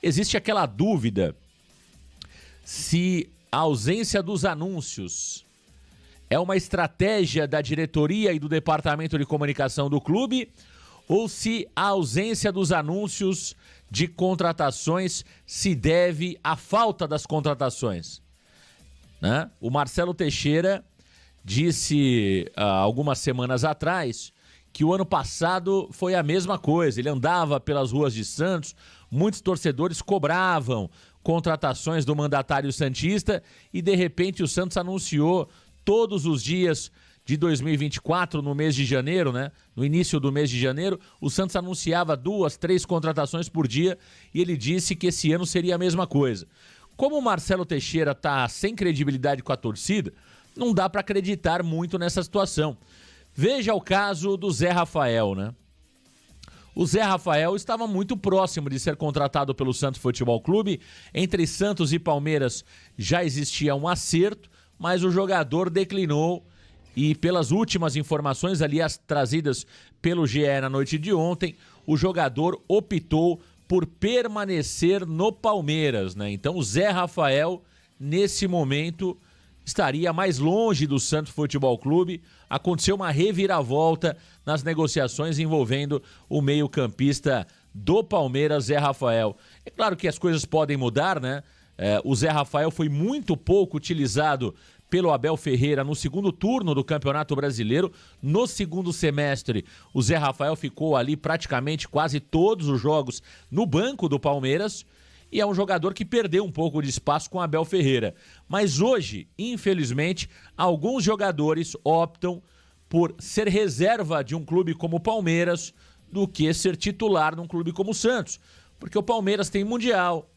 existe aquela dúvida se a ausência dos anúncios é uma estratégia da diretoria e do departamento de comunicação do clube ou se a ausência dos anúncios de contratações se deve à falta das contratações, né? O Marcelo Teixeira disse algumas semanas atrás que o ano passado foi a mesma coisa. Ele andava pelas ruas de Santos, muitos torcedores cobravam contratações do mandatário santista e de repente o Santos anunciou todos os dias de 2024, no mês de janeiro, né? No início do mês de janeiro, o Santos anunciava 2, 3 contratações por dia e ele disse que esse ano seria a mesma coisa. Como o Marcelo Teixeira está sem credibilidade com a torcida, não dá para acreditar muito nessa situação. Veja o caso do Zé Rafael, né? O Zé Rafael estava muito próximo de ser contratado pelo Santos Futebol Clube. Entre Santos e Palmeiras já existia um acerto, mas o jogador declinou e pelas últimas informações, aliás, trazidas pelo GE na noite de ontem, o jogador optou por permanecer no Palmeiras, né? Então o Zé Rafael, nesse momento, estaria mais longe do Santos Futebol Clube. Aconteceu uma reviravolta nas negociações envolvendo o meio-campista do Palmeiras, Zé Rafael. É claro que as coisas podem mudar, né? O Zé Rafael foi muito pouco utilizado pelo Abel Ferreira no segundo turno do Campeonato Brasileiro. No segundo semestre, o Zé Rafael ficou ali praticamente quase todos os jogos no banco do Palmeiras e é um jogador que perdeu um pouco de espaço com o Abel Ferreira. Mas hoje, infelizmente, alguns jogadores optam por ser reserva de um clube como o Palmeiras do que ser titular num clube como o Santos. Porque o Palmeiras tem Mundial.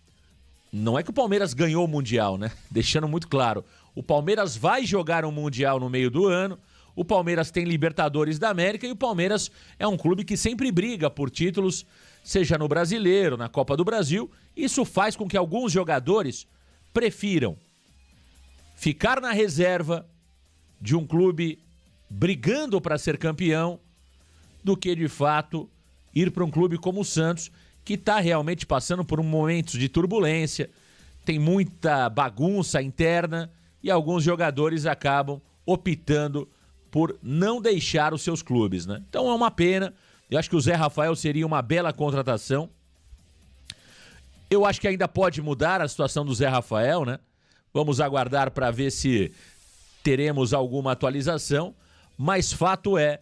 Não é que o Palmeiras ganhou o Mundial, né? Deixando muito claro. O Palmeiras vai jogar um Mundial no meio do ano, o Palmeiras tem Libertadores da América e o Palmeiras é um clube que sempre briga por títulos, seja no Brasileiro, na Copa do Brasil. Isso faz com que alguns jogadores prefiram ficar na reserva de um clube brigando para ser campeão do que, de fato, ir para um clube como o Santos, que está realmente passando por momentos de turbulência, tem muita bagunça interna e alguns jogadores acabam optando por não deixar os seus clubes, né? Então é uma pena. Eu acho que o Zé Rafael seria uma bela contratação. Eu acho que ainda pode mudar a situação do Zé Rafael, né? Vamos aguardar para ver se teremos alguma atualização, mas fato é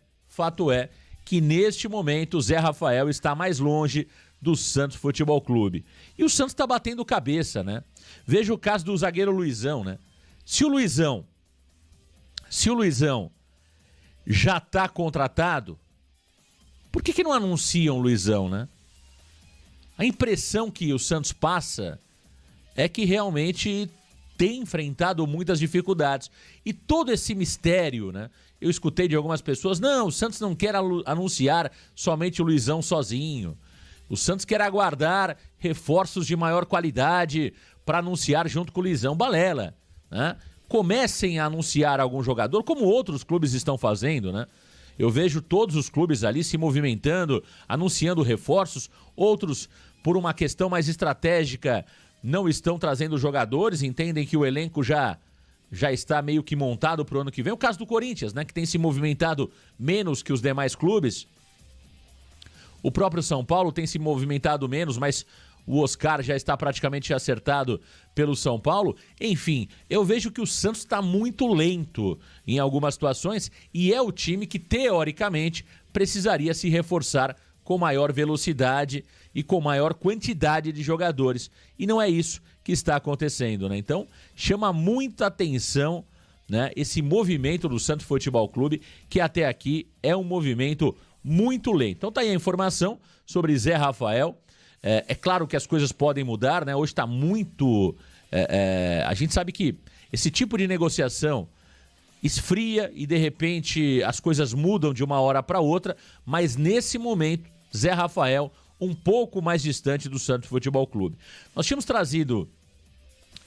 que neste momento o Zé Rafael está mais longe do Santos Futebol Clube. E o Santos está batendo cabeça, né? Veja o caso do zagueiro Luizão, né? Se o Luizão já está contratado, por que não anunciam o Luizão, né? A impressão que o Santos passa é que realmente tem enfrentado muitas dificuldades. E todo esse mistério, né? Eu escutei de algumas pessoas, não, o Santos não quer anunciar somente o Luizão sozinho. O Santos quer aguardar reforços de maior qualidade para anunciar junto com o Luizão. Balela, né? Comecem a anunciar algum jogador, como outros clubes estão fazendo, né? Eu vejo todos os clubes ali se movimentando, anunciando reforços, outros, por uma questão mais estratégica, não estão trazendo jogadores, entendem que o elenco já está meio que montado para o ano que vem. O caso do Corinthians, né, que tem se movimentado menos que os demais clubes. O próprio São Paulo tem se movimentado menos, mas o Oscar já está praticamente acertado pelo São Paulo. Enfim, eu vejo que o Santos está muito lento em algumas situações e é o time que, teoricamente, precisaria se reforçar com maior velocidade e com maior quantidade de jogadores. E não é isso que está acontecendo, né? Então, chama muita atenção, né, esse movimento do Santos Futebol Clube, que até aqui é um movimento muito lento. Então tá aí a informação sobre Zé Rafael. É claro que as coisas podem mudar, né? Hoje está muito... a gente sabe que esse tipo de negociação esfria e de repente as coisas mudam de uma hora para outra, mas nesse momento, Zé Rafael um pouco mais distante do Santos Futebol Clube. Nós tínhamos trazido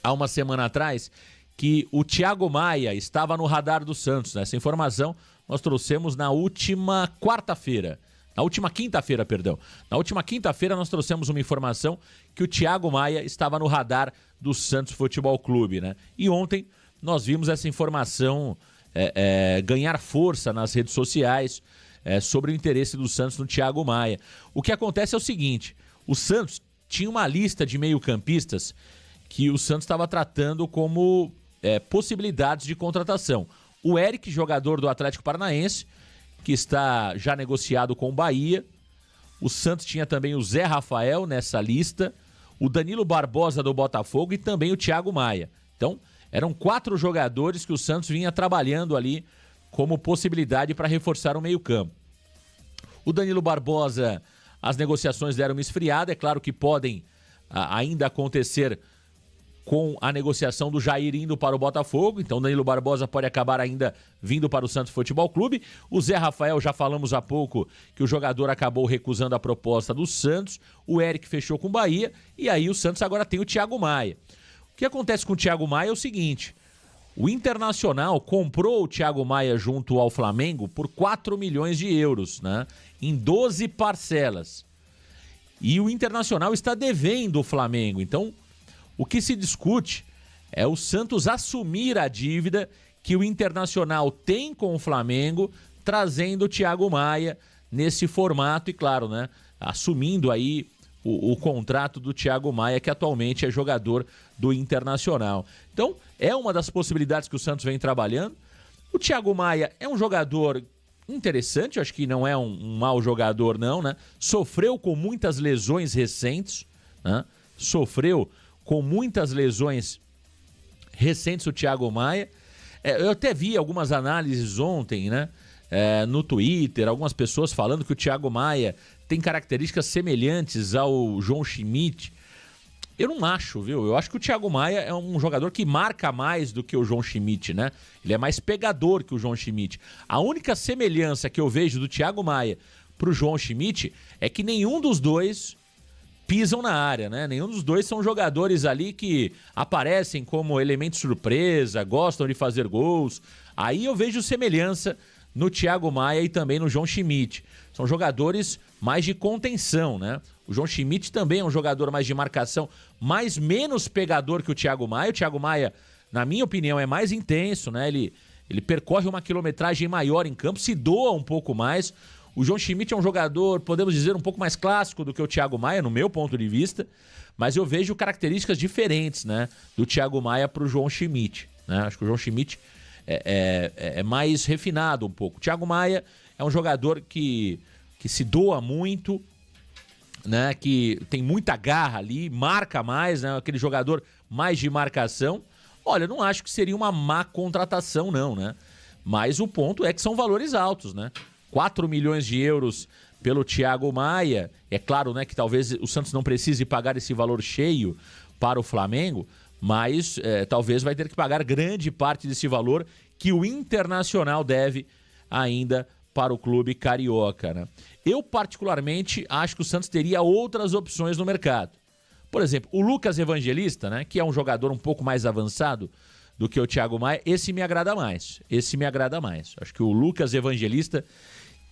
há uma semana atrás que o Thiago Maia estava no radar do Santos, né? Essa informação nós trouxemos na última quarta-feira, Na última quinta-feira, perdão. Na última quinta-feira nós trouxemos uma informação que o Thiago Maia estava no radar do Santos Futebol Clube, né? E ontem nós vimos essa informação ganhar força nas redes sociais sobre o interesse do Santos no Thiago Maia. O que acontece é o seguinte, o Santos tinha uma lista de meio-campistas que o Santos estava tratando como possibilidades de contratação. O Eric, jogador do Atlético Paranaense, que está já negociado com o Bahia. O Santos tinha também o Zé Rafael nessa lista, o Danilo Barbosa do Botafogo e também o Thiago Maia. Então, eram 4 jogadores que o Santos vinha trabalhando ali como possibilidade para reforçar o meio-campo. O Danilo Barbosa, as negociações deram uma esfriada, é claro que podem ainda acontecer com a negociação do Jair indo para o Botafogo, então Danilo Barbosa pode acabar ainda vindo para o Santos Futebol Clube. O Zé Rafael, já falamos há pouco que o jogador acabou recusando a proposta do Santos, o Eric fechou com o Bahia, e aí o Santos agora tem o Thiago Maia. O que acontece com o Thiago Maia é o seguinte, o Internacional comprou o Thiago Maia junto ao Flamengo por 4 milhões de euros, né, em 12 parcelas. E o Internacional está devendo o Flamengo, então o que se discute é o Santos assumir a dívida que o Internacional tem com o Flamengo, trazendo o Thiago Maia nesse formato e, claro, né, assumindo aí o contrato do Thiago Maia, que atualmente é jogador do Internacional. Então, é uma das possibilidades que o Santos vem trabalhando. O Thiago Maia é um jogador interessante, eu acho que não é um mau jogador não, né? Sofreu com muitas lesões recentes, né? Sofreu com muitas lesões recentes o Thiago Maia. Eu até vi algumas análises ontem, né, no Twitter, algumas pessoas falando que o Thiago Maia tem características semelhantes ao João Schmidt. Eu não acho, viu? Eu acho que o Thiago Maia é um jogador que marca mais do que o João Schmidt, né? Ele é mais pegador que o João Schmidt. A única semelhança que eu vejo do Thiago Maia pro João Schmidt é que nenhum dos dois pisam na área, né? Nenhum dos dois são jogadores ali que aparecem como elemento surpresa, gostam de fazer gols. Aí eu vejo semelhança no Thiago Maia e também no João Schmidt. São jogadores mais de contenção, né? O João Schmidt também é um jogador mais de marcação, mas menos pegador que o Thiago Maia. O Thiago Maia, na minha opinião, é mais intenso, né? Ele percorre uma quilometragem maior em campo, se doa um pouco mais. O João Schmidt é um jogador, podemos dizer, um pouco mais clássico do que o Thiago Maia, no meu ponto de vista, mas eu vejo características diferentes, né, do Thiago Maia para o João Schmidt, né? Acho que o João Schmidt é mais refinado um pouco. O Thiago Maia é um jogador que se doa muito, né, que tem muita garra ali, marca mais, né, aquele jogador mais de marcação. Olha, eu não acho que seria uma má contratação não, né? Mas o ponto é que são valores altos, né? 4 milhões de euros pelo Thiago Maia. É claro, né, que talvez o Santos não precise pagar esse valor cheio para o Flamengo, mas talvez vai ter que pagar grande parte desse valor que o Internacional deve ainda para o clube carioca, né? Eu, particularmente, acho que o Santos teria outras opções no mercado. Por exemplo, o Lucas Evangelista, né, que é um jogador um pouco mais avançado do que o Thiago Maia, esse me agrada mais. Acho que o Lucas Evangelista,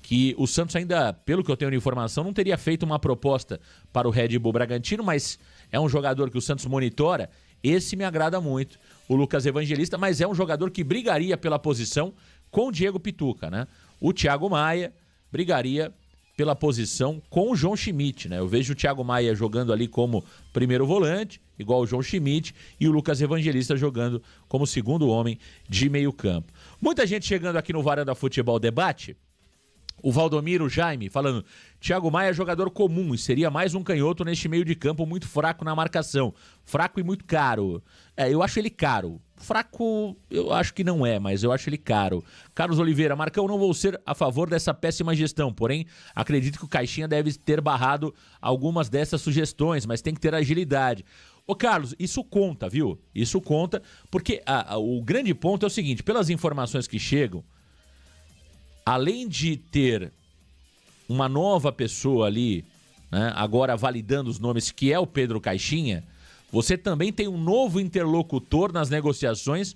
que o Santos ainda, pelo que eu tenho de informação, não teria feito uma proposta para o Red Bull Bragantino, mas é um jogador que o Santos monitora, esse me agrada muito, o Lucas Evangelista, mas é um jogador que brigaria pela posição com o Diego Pituca, né? O Thiago Maia brigaria pela posição com o João Schmidt, né? Eu vejo o Thiago Maia jogando ali como primeiro volante, igual o João Schmidt, e o Lucas Evangelista jogando como segundo homem de meio campo. Muita gente chegando aqui no Varanda Futebol Debate. O Valdomiro Jaime falando, Thiago Maia é jogador comum e seria mais um canhoto neste meio de campo muito fraco na marcação. Fraco e muito caro. Eu acho ele caro. Fraco, eu acho que não é, mas eu acho ele caro. Carlos Oliveira, Marcão, não vou ser a favor dessa péssima gestão, porém, acredito que o Caixinha deve ter barrado algumas dessas sugestões, mas tem que ter agilidade. Ô Carlos, isso conta, viu? Isso conta, porque o grande ponto é o seguinte, pelas informações que chegam, além de ter uma nova pessoa ali, né, agora validando os nomes, que é o Pedro Caixinha, você também tem um novo interlocutor nas negociações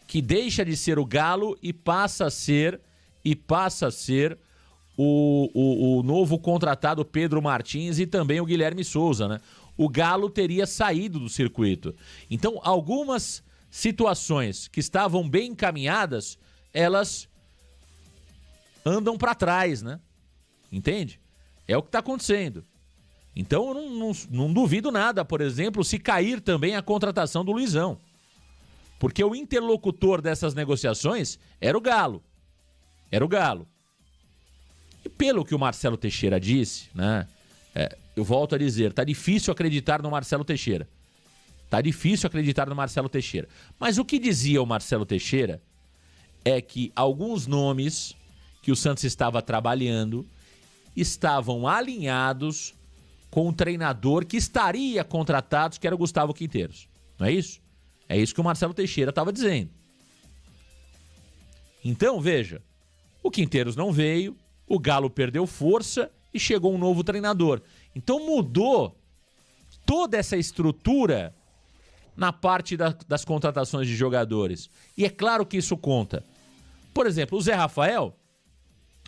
que deixa de ser o Galo e passa a ser o novo contratado Pedro Martins e também o Guilherme Souza, né? O Galo teria saído do circuito. Então, algumas situações que estavam bem encaminhadas, elas andam para trás, né? Entende? É o que está acontecendo. Então, eu não duvido nada, por exemplo, se cair também a contratação do Luizão. Porque o interlocutor dessas negociações era o Galo. Era o Galo. E pelo que o Marcelo Teixeira disse, né? Eu volto a dizer, tá difícil acreditar no Marcelo Teixeira. Tá difícil acreditar no Marcelo Teixeira. Mas o que dizia o Marcelo Teixeira é que alguns nomes que o Santos estava trabalhando estavam alinhados com um treinador que estaria contratado, que era o Gustavo Quinteiros. Não é isso? É isso que o Marcelo Teixeira estava dizendo. Então, veja, o Quinteiros não veio, o Galo perdeu força e chegou um novo treinador. Então mudou toda essa estrutura na parte das contratações de jogadores. E é claro que isso conta. Por exemplo, o Zé Rafael,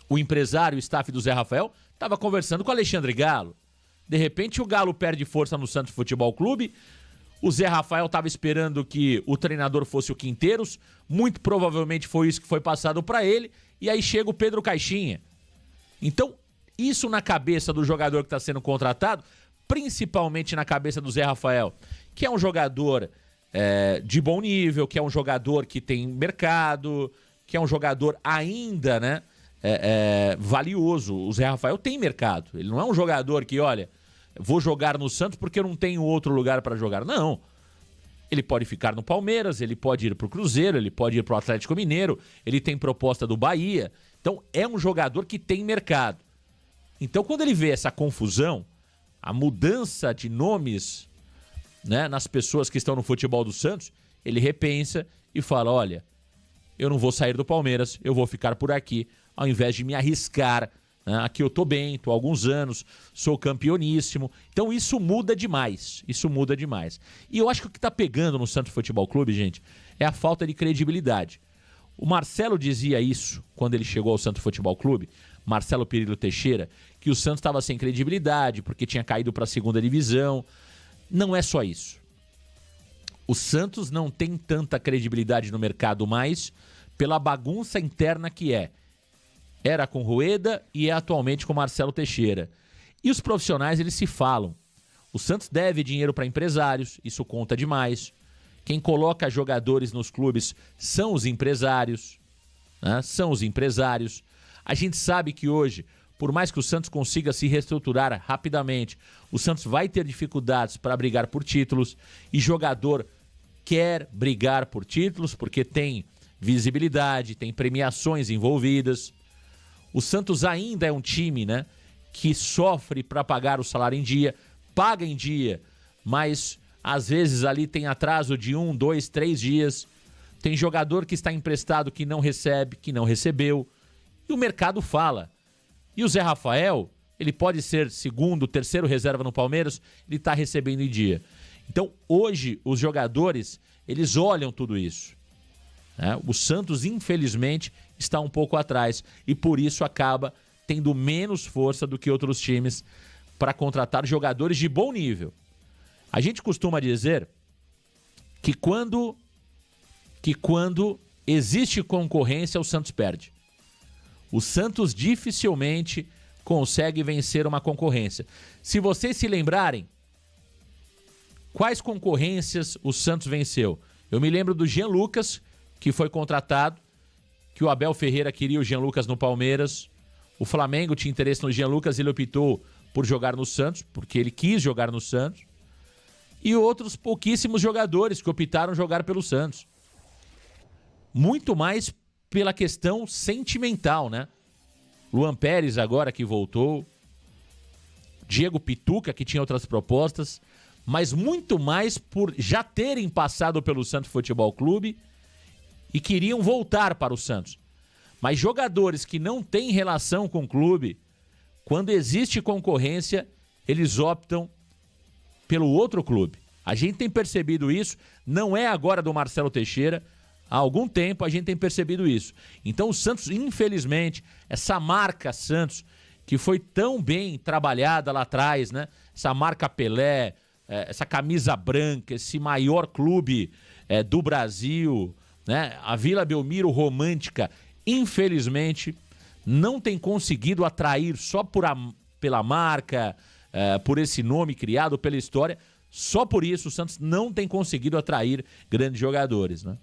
o empresário, o staff do Zé Rafael, estava conversando com o Alexandre Galo. De repente o Galo perde força no Santos Futebol Clube. O Zé Rafael estava esperando que o treinador fosse o Quinteiros. Muito provavelmente foi isso que foi passado para ele. E aí chega o Pedro Caixinha. Então, isso na cabeça do jogador que está sendo contratado, principalmente na cabeça do Zé Rafael, que é um jogador de bom nível, que é um jogador que tem mercado, que é um jogador ainda, né, valioso. O Zé Rafael tem mercado. Ele não é um jogador que, olha, vou jogar no Santos porque eu não tenho outro lugar para jogar. Não. Ele pode ficar no Palmeiras, ele pode ir para o Cruzeiro, ele pode ir para o Atlético Mineiro, ele tem proposta do Bahia. Então, é um jogador que tem mercado. Então, quando ele vê essa confusão, a mudança de nomes, né, nas pessoas que estão no futebol do Santos, ele repensa e fala, olha, eu não vou sair do Palmeiras, eu vou ficar por aqui, ao invés de me arriscar, né? Aqui eu tô bem, tô há alguns anos, sou campeoníssimo. Então isso muda demais, E eu acho que o que tá pegando no Santos Futebol Clube, gente, é a falta de credibilidade. O Marcelo dizia isso quando ele chegou ao Santos Futebol Clube, Marcelo Perillo Teixeira, que o Santos estava sem credibilidade, porque tinha caído para a segunda divisão. Não é só isso. O Santos não tem tanta credibilidade no mercado mais pela bagunça interna que é. Era com Rueda e é atualmente com Marcelo Teixeira. E os profissionais, eles se falam. O Santos deve dinheiro para empresários, isso conta demais. Quem coloca jogadores nos clubes são os empresários, né? São os empresários. A gente sabe que hoje, por mais que o Santos consiga se reestruturar rapidamente, o Santos vai ter dificuldades para brigar por títulos e jogador quer brigar por títulos porque tem visibilidade, tem premiações envolvidas. O Santos ainda é um time, né, que sofre para pagar o salário em dia, paga em dia, mas às vezes ali tem atraso de 1, 2, 3 dias. Tem jogador que está emprestado que não recebe, que não recebeu. E o mercado fala. E o Zé Rafael, ele pode ser segundo, terceiro reserva no Palmeiras, ele está recebendo em dia. Então, hoje, os jogadores, eles olham tudo isso. Né? O Santos, infelizmente, está um pouco atrás. E por isso acaba tendo menos força do que outros times para contratar jogadores de bom nível. A gente costuma dizer que quando existe concorrência, o Santos perde. O Santos dificilmente consegue vencer uma concorrência. Se vocês se lembrarem, quais concorrências o Santos venceu? Eu me lembro do Jean Lucas, que foi contratado, que o Abel Ferreira queria o Jean Lucas no Palmeiras. O Flamengo tinha interesse no Jean Lucas, ele optou por jogar no Santos, porque ele quis jogar no Santos. E outros pouquíssimos jogadores que optaram jogar pelo Santos. Muito mais pela questão sentimental, né? Luan Pérez agora que voltou, Diego Pituca que tinha outras propostas, mas muito mais por já terem passado pelo Santos Futebol Clube e queriam voltar para o Santos. Mas jogadores que não têm relação com o clube, quando existe concorrência, eles optam pelo outro clube. A gente tem percebido isso, não é agora do Marcelo Teixeira. Há algum tempo a gente tem percebido isso. Então o Santos, infelizmente, essa marca Santos, que foi tão bem trabalhada lá atrás, né? Essa marca Pelé, essa camisa branca, esse maior clube do Brasil, né? A Vila Belmiro romântica, infelizmente, não tem conseguido atrair só pela marca, por esse nome criado, pela história. Só por isso o Santos não tem conseguido atrair grandes jogadores, né?